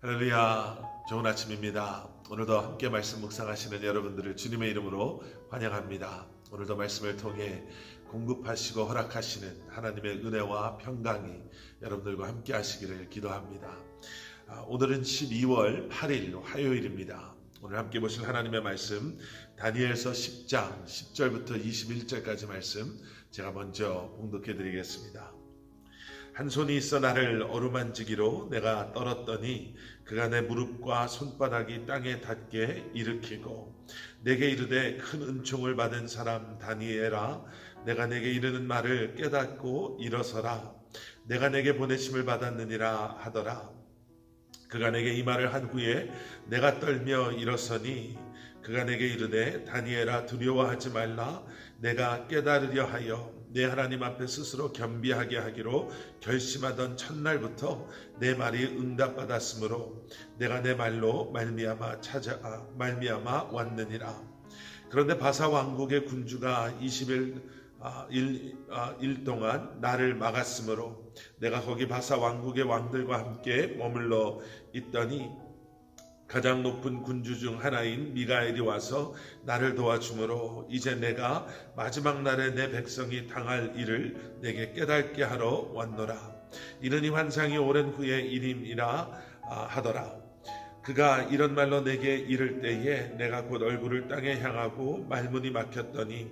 할렐루야, 좋은 아침입니다. 오늘도 함께 말씀 묵상하시는 여러분들을 주님의 이름으로 환영합니다. 오늘도 말씀을 통해 공급하시고 허락하시는 하나님의 은혜와 평강이 여러분들과 함께 하시기를 기도합니다. 오늘은 12월 8일 화요일입니다. 오늘 함께 보실 하나님의 말씀 다니엘서 10장 10절부터 21절까지 말씀 제가 먼저 봉독해 드리겠습니다. 한 손이 있어 나를 어루만지기로 내가 떨었더니 그가 내 무릎과 손바닥이 땅에 닿게 일으키고 내게 이르되 큰 은총을 받은 사람 다니엘아, 내가 내게 이르는 말을 깨닫고 일어서라. 내가 내게 보내심을 받았느니라 하더라. 그가 내게 이 말을 한 후에 내가 떨며 일어서니 그가 내게 이르되 다니엘아, 두려워하지 말라. 내가 깨달으려 하여 내 하나님 앞에 스스로 겸비하게 하기로 결심하던 첫날부터 내 말이 응답받았으므로 내가 내 말로 말미암아 왔느니라. 그런데 바사 왕국의 군주가 20일 일 동안 나를 막았으므로 내가 거기 바사 왕국의 왕들과 함께 머물러 있더니 가장 높은 군주 중 하나인 미가엘이 와서 나를 도와주므로 이제 내가 마지막 날에 내 백성이 당할 일을 내게 깨닫게 하러 왔노라. 이는 이 환상이 오랜 후에 일임이라 하더라. 그가 이런 말로 내게 이를 때에 내가 곧 얼굴을 땅에 향하고 말문이 막혔더니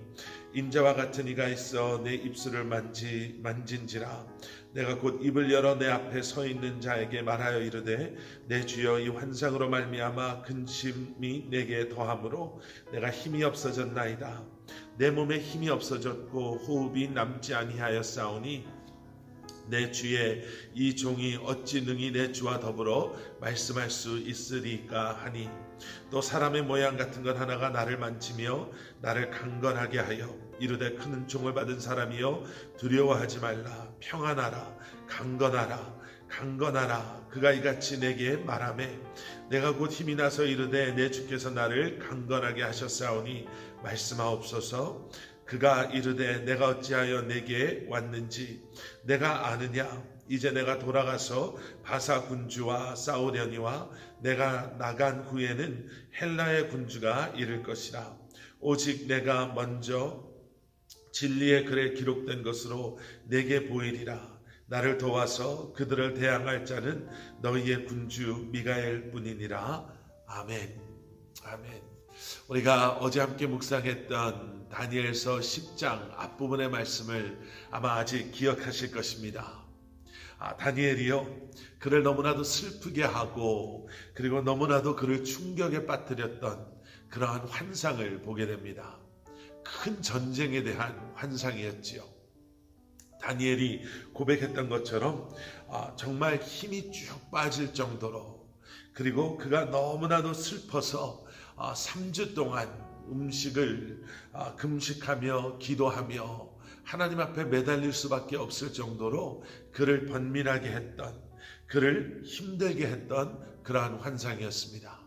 인자와 같은 이가 있어 내 입술을 만진지라. 내가 곧 입을 열어 내 앞에 서 있는 자에게 말하여 이르되 내 주여, 이 환상으로 말미암아 근심이 내게 더함으로 내가 힘이 없어졌나이다. 내 몸에 힘이 없어졌고 호흡이 남지 아니하였사오니 내 주의 이 종이 어찌 능히 내 주와 더불어 말씀할 수 있으리까 하니, 또 사람의 모양 같은 것 하나가 나를 만지며 나를 강건하게 하여 이르되 큰 은총을 받은 사람이여, 두려워하지 말라. 평안하라. 강건하라. 그가 이같이 내게 말하매 내가 곧 힘이 나서 이르되 내 주께서 나를 강건하게 하셨사오니 말씀하옵소서. 그가 이르되 내가 어찌하여 내게 왔는지 내가 아느냐. 이제 내가 돌아가서 바사 군주와 싸우려니와 내가 나간 후에는 헬라의 군주가 이를 것이라. 오직 내가 먼저 진리의 글에 기록된 것으로 내게 보이리라. 나를 도와서 그들을 대항할 자는 너희의 군주 미가엘 뿐이니라. 아멘. 우리가 어제 함께 묵상했던 다니엘서 10장 앞부분의 말씀을 아마 아직 기억하실 것입니다. 다니엘이요, 그를 너무나도 슬프게 하고 그리고 너무나도 그를 충격에 빠뜨렸던 그러한 환상을 보게 됩니다. 큰 전쟁에 대한 환상이었지요. 다니엘이 고백했던 것처럼 정말 힘이 쭉 빠질 정도로, 그리고 그가 너무나도 슬퍼서 3주 동안 음식을 금식하며 기도하며 하나님 앞에 매달릴 수밖에 없을 정도로 그를 번민하게 했던, 그를 힘들게 했던 그러한 환상이었습니다.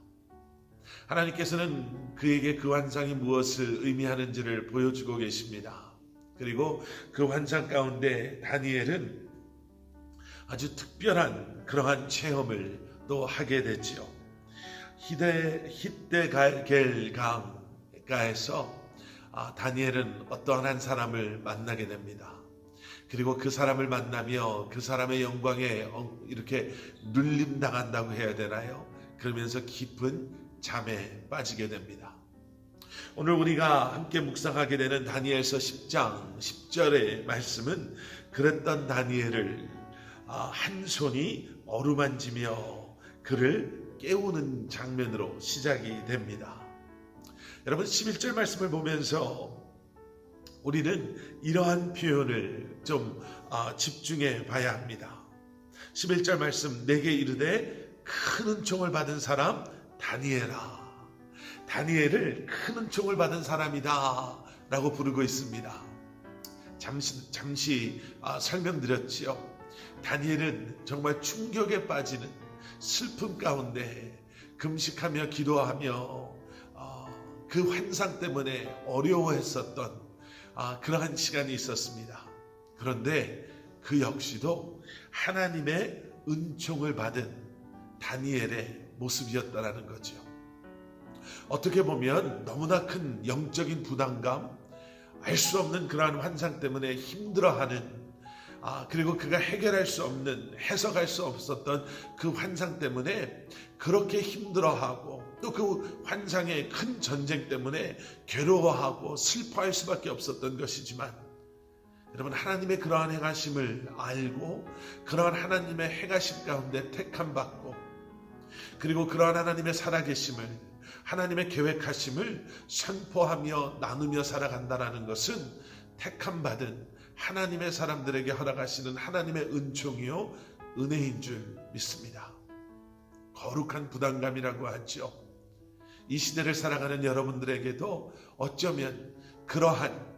하나님께서는 그에게 그 환상이 무엇을 의미하는지를 보여주고 계십니다. 그리고 그 환상 가운데 다니엘은 아주 특별한 그러한 체험을 또 하게 되지요. 히데겔 강가에서 다니엘은 어떠한 한 사람을 만나게 됩니다. 그리고 그 사람을 만나며 그 사람의 영광에 이렇게 눌림당한다고 해야 되나요? 그러면서 깊은 잠에 빠지게 됩니다. 오늘 우리가 함께 묵상하게 되는 다니엘서 10장 10절의 말씀은 그랬던 다니엘을 한 손이 어루만지며 그를 깨우는 장면으로 시작이 됩니다. 여러분, 11절 말씀을 보면서 우리는 이러한 표현을 좀 집중해 봐야 합니다. 11절 말씀, 내게 이르되 큰 은총을 받은 사람 다니엘아. 다니엘을 큰 은총을 받은 사람이다 라고 부르고 있습니다. 잠시 설명드렸지요. 다니엘은 정말 충격에 빠지는 슬픔 가운데 금식하며 기도하며 그 환상 때문에 어려워했었던 그러한 시간이 있었습니다. 그런데 그 역시도 하나님의 은총을 받은 다니엘의 모습이었다라는 거죠. 어떻게 보면 너무나 큰 영적인 부담감, 알 수 없는 그러한 환상 때문에 힘들어하는, 그리고 그가 해결할 수 없는, 해석할 수 없었던 그 환상 때문에 그렇게 힘들어하고, 또 그 환상의 큰 전쟁 때문에 괴로워하고 슬퍼할 수밖에 없었던 것이지만, 여러분, 하나님의 그러한 행하심을 알고 그러한 하나님의 행하심 가운데 택함 받고, 그리고 그러한 하나님의 살아계심을, 하나님의 계획하심을 선포하며 나누며 살아간다는 것은 택함 받은 하나님의 사람들에게 허락하시는 하나님의 은총이요 은혜인 줄 믿습니다. 거룩한 부담감이라고 하죠. 이 시대를 살아가는 여러분들에게도 어쩌면 그러한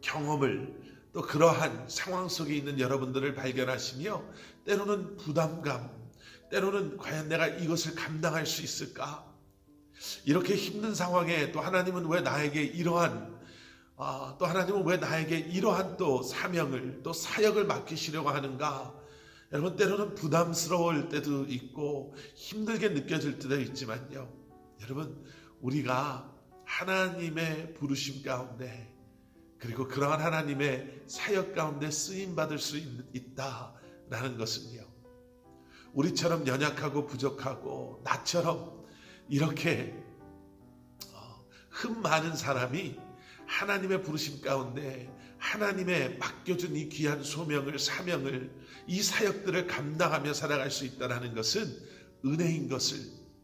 경험을, 또 그러한 상황 속에 있는 여러분들을 발견하시며 때로는 부담감, 때로는 과연 내가 이것을 감당할 수 있을까? 이렇게 힘든 상황에 또 하나님은 왜 나에게 이러한 또 하나님은 왜 나에게 이러한 또 사명을, 또 사역을 맡기시려고 하는가? 여러분, 때로는 부담스러울 때도 있고 힘들게 느껴질 때도 있지만요, 여러분, 우리가 하나님의 부르심 가운데, 그리고 그러한 하나님의 사역 가운데 쓰임받을 수 있다라는 것은요, 우리처럼 연약하고 부족하고 나처럼 이렇게 흠 많은 사람이 하나님의 부르심 가운데 하나님의 맡겨준 이 귀한 소명을, 사명을, 이 사역들을 감당하며 살아갈 수 있다는 것은 은혜인 것을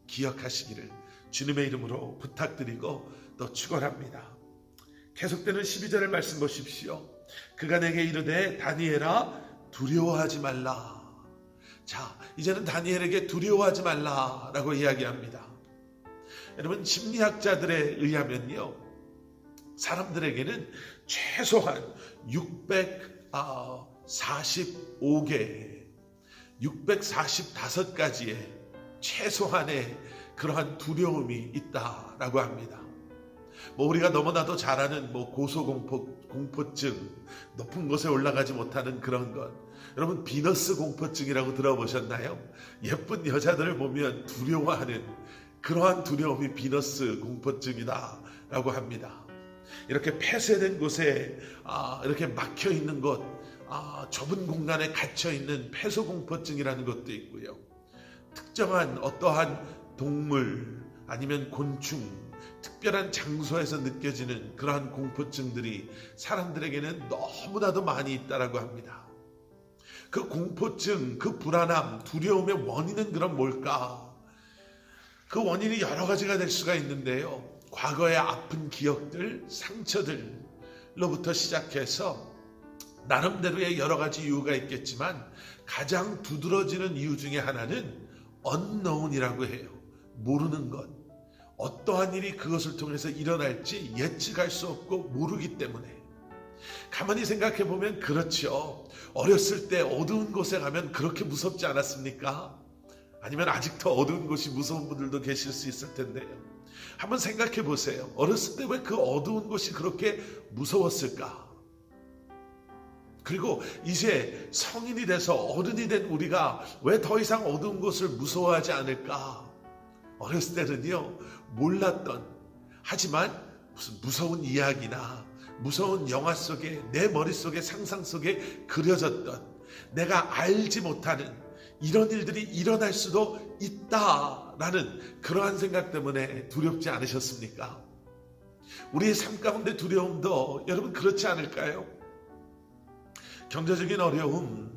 기억하시기를 주님의 이름으로 부탁드리고 또 축원합니다. 계속되는 12절의 말씀 보십시오. 그가 내게 이르되 다니엘아 두려워하지 말라. 자, 이제는 다니엘에게 두려워하지 말라라고 이야기합니다. 여러분, 심리학자들에 의하면요, 사람들에게는 최소한 645가지의 최소한의 그러한 두려움이 있다라고 합니다. 우리가 너무나도 잘 아는 고소공포증, 높은 곳에 올라가지 못하는 그런 것, 여러분, 비너스 공포증이라고 들어보셨나요? 예쁜 여자들을 보면 두려워하는 그러한 두려움이 비너스 공포증이다라고 합니다. 이렇게 폐쇄된 곳에 이렇게 막혀있는 곳, 좁은 공간에 갇혀있는 폐소공포증이라는 것도 있고요, 특정한 어떠한 동물 아니면 곤충, 특별한 장소에서 느껴지는 그러한 공포증들이 사람들에게는 너무나도 많이 있다라고 합니다. 그 공포증, 그 불안함, 두려움의 원인은 그럼 뭘까? 그 원인이 여러 가지가 될 수가 있는데요, 과거의 아픈 기억들, 상처들로부터 시작해서 나름대로의 여러 가지 이유가 있겠지만 가장 두드러지는 이유 중에 하나는 unknown이라고 해요. 모르는 것. 어떠한 일이 그것을 통해서 일어날지 예측할 수 없고 모르기 때문에. 가만히 생각해 보면 그렇죠. 어렸을 때 어두운 곳에 가면 그렇게 무섭지 않았습니까? 아니면 아직도 어두운 곳이 무서운 분들도 계실 수 있을 텐데요. 한번 생각해 보세요. 어렸을 때 왜 그 어두운 곳이 그렇게 무서웠을까? 그리고 이제 성인이 돼서 어른이 된 우리가 왜 더 이상 어두운 곳을 무서워하지 않을까? 어렸을 때는요, 몰랐던, 하지만 무슨 무서운 이야기나 무서운 영화 속에, 내 머릿속에, 상상 속에 그려졌던, 내가 알지 못하는 이런 일들이 일어날 수도 있다라는 그러한 생각 때문에 두렵지 않으셨습니까? 우리의 삶 가운데 두려움도 여러분 그렇지 않을까요? 경제적인 어려움,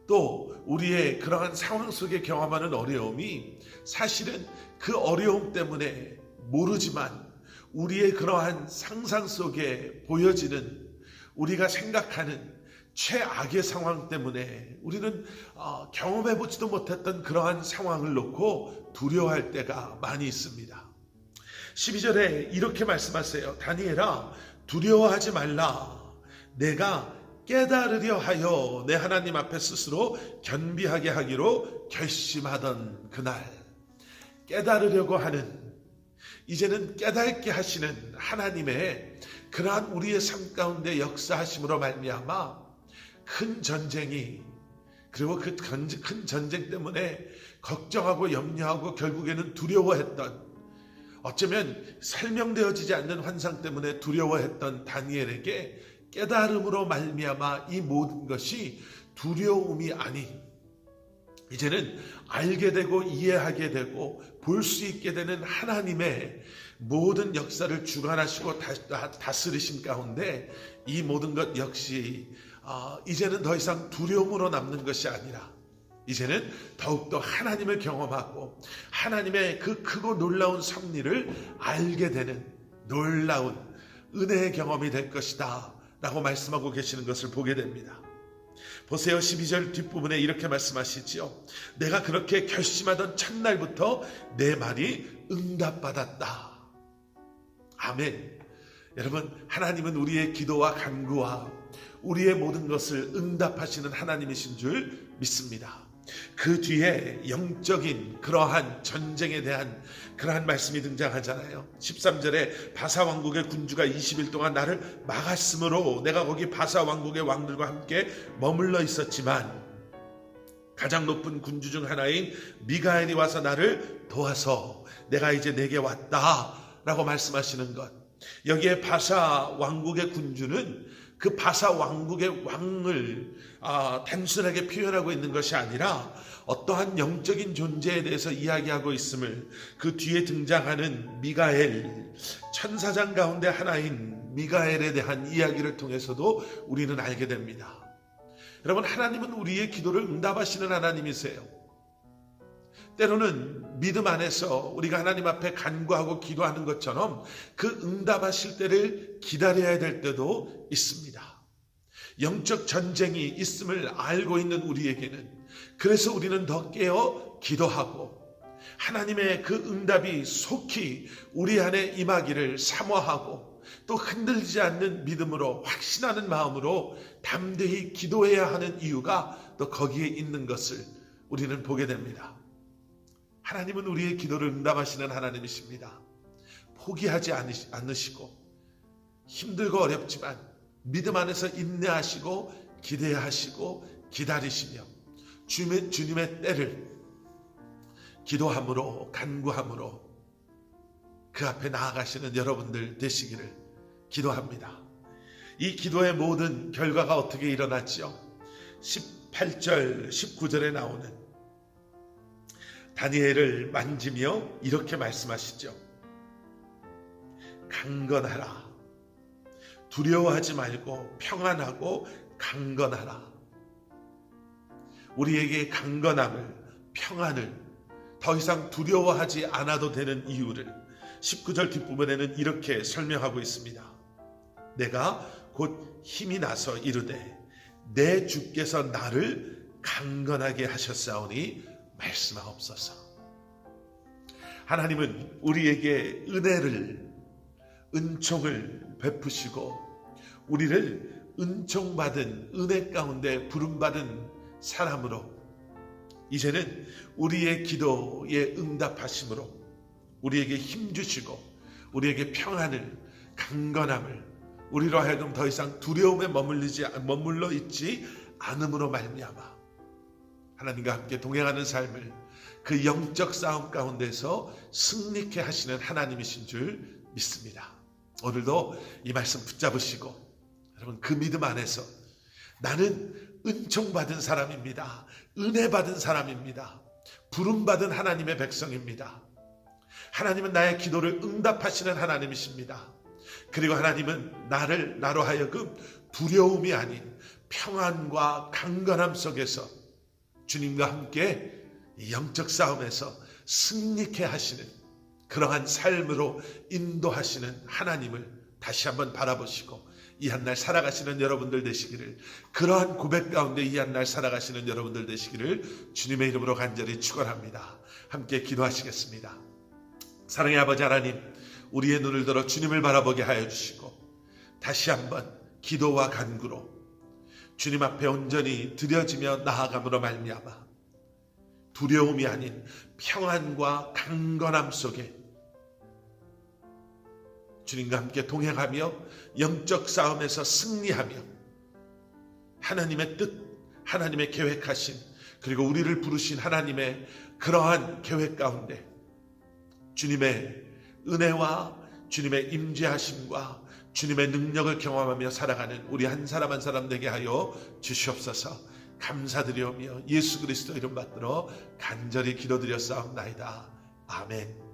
또 우리의 그러한 상황 속에 경험하는 어려움이 사실은 그 어려움 때문에 모르지만 우리의 그러한 상상 속에 보여지는, 우리가 생각하는 최악의 상황 때문에 우리는 경험해보지도 못했던 그러한 상황을 놓고 두려워할 때가 많이 있습니다. 12절에 이렇게 말씀하세요. 다니엘아 두려워하지 말라. 내가 깨달으려 하여 내 하나님 앞에 스스로 겸비하게 하기로 결심하던 그날. 깨달으려고 하는, 이제는 깨닫게 하시는 하나님의 그러한 우리의 삶 가운데 역사하심으로 말미암아 큰 전쟁이, 그리고 그 큰 전쟁 때문에 걱정하고 염려하고 결국에는 두려워했던, 어쩌면 설명되어지지 않는 환상 때문에 두려워했던 다니엘에게 깨달음으로 말미암아 이 모든 것이 두려움이 아닌, 이제는 알게 되고 이해하게 되고 볼 수 있게 되는 하나님의 모든 역사를 주관하시고 다스리신 가운데 이 모든 것 역시 이제는 더 이상 두려움으로 남는 것이 아니라 이제는 더욱더 하나님을 경험하고 하나님의 그 크고 놀라운 섭리를 알게 되는 놀라운 은혜의 경험이 될 것이다 라고 말씀하고 계시는 것을 보게 됩니다. 보세요. 12절 뒷부분에 이렇게 말씀하시지요. 내가 그렇게 결심하던 첫날부터 내 말이 응답받았다. 아멘. 여러분, 하나님은 우리의 기도와 간구와 우리의 모든 것을 응답하시는 하나님이신 줄 믿습니다. 그 뒤에 영적인 그러한 전쟁에 대한 그러한 말씀이 등장하잖아요. 13절에 바사 왕국의 군주가 20일 동안 나를 막았으므로 내가 거기 바사 왕국의 왕들과 함께 머물러 있었지만 가장 높은 군주 중 하나인 미가엘이 와서 나를 도와서 내가 이제 내게 왔다 라고 말씀하시는 것. 여기에 바사 왕국의 군주는 그 바사 왕국의 왕을 단순하게 표현하고 있는 것이 아니라 어떠한 영적인 존재에 대해서 이야기하고 있음을 그 뒤에 등장하는 미가엘, 천사장 가운데 하나인 미가엘에 대한 이야기를 통해서도 우리는 알게 됩니다. 여러분, 하나님은 우리의 기도를 응답하시는 하나님이세요. 때로는 믿음 안에서 우리가 하나님 앞에 간구하고 기도하는 것처럼 그 응답하실 때를 기다려야 될 때도 있습니다. 영적 전쟁이 있음을 알고 있는 우리에게는, 그래서 우리는 더 깨어 기도하고 하나님의 그 응답이 속히 우리 안에 임하기를 사모하고 또 흔들리지 않는 믿음으로 확신하는 마음으로 담대히 기도해야 하는 이유가 또 거기에 있는 것을 우리는 보게 됩니다. 하나님은 우리의 기도를 응답하시는 하나님이십니다. 포기하지 않으시고 힘들고 어렵지만 믿음 안에서 인내하시고 기대하시고 기다리시며 주님의 때를 기도함으로 간구함으로 그 앞에 나아가시는 여러분들 되시기를 기도합니다. 이 기도의 모든 결과가 어떻게 일어났지요? 18절 19절에 나오는 다니엘을 만지며 이렇게 말씀하시죠. 강건하라. 두려워하지 말고 평안하고 강건하라. 우리에게 강건함을, 평안을 더 이상 두려워하지 않아도 되는 이유를 19절 뒷부분에는 이렇게 설명하고 있습니다. 내가 곧 힘이 나서 이르되 내 주께서 나를 강건하게 하셨사오니 말씀하옵소서. 하나님은 우리에게 은혜를, 은총을 베푸시고 우리를 은총받은 은혜 가운데 부름받은 사람으로 이제는 우리의 기도에 응답하심으로 우리에게 힘주시고 우리에게 평안을, 강건함을, 우리로 하여금 더 이상 두려움에 머물러 있지 않음으로 말미암아 하나님과 함께 동행하는 삶을, 그 영적 싸움 가운데서 승리케 하시는 하나님이신 줄 믿습니다. 오늘도 이 말씀 붙잡으시고 여러분, 그 믿음 안에서 나는 은총받은 사람입니다. 은혜받은 사람입니다. 부름받은 하나님의 백성입니다. 하나님은 나의 기도를 응답하시는 하나님이십니다. 그리고 하나님은 나로 하여금 두려움이 아닌 평안과 강건함 속에서 주님과 함께 영적 싸움에서 승리케 하시는 그러한 삶으로 인도하시는 하나님을 다시 한번 바라보시고 이 한 날 살아가시는 여러분들 되시기를, 그러한 고백 가운데 이 한 날 살아가시는 여러분들 되시기를 주님의 이름으로 간절히 축원합니다. 함께 기도하시겠습니다. 사랑의 아버지 하나님, 우리의 눈을 들어 주님을 바라보게 하여 주시고 다시 한번 기도와 간구로 주님 앞에 온전히 드려지며 나아감으로 말미암아 두려움이 아닌 평안과 강건함 속에 주님과 함께 동행하며 영적 싸움에서 승리하며 하나님의 뜻, 하나님의 계획하신, 그리고 우리를 부르신 하나님의 그러한 계획 가운데 주님의 은혜와 주님의 임재하심과 주님의 능력을 경험하며 살아가는 우리 한 사람 한 사람 되게 하여 주시옵소서. 감사드리오며 예수 그리스도 이름 받들어 간절히 기도드렸사옵나이다. 아멘.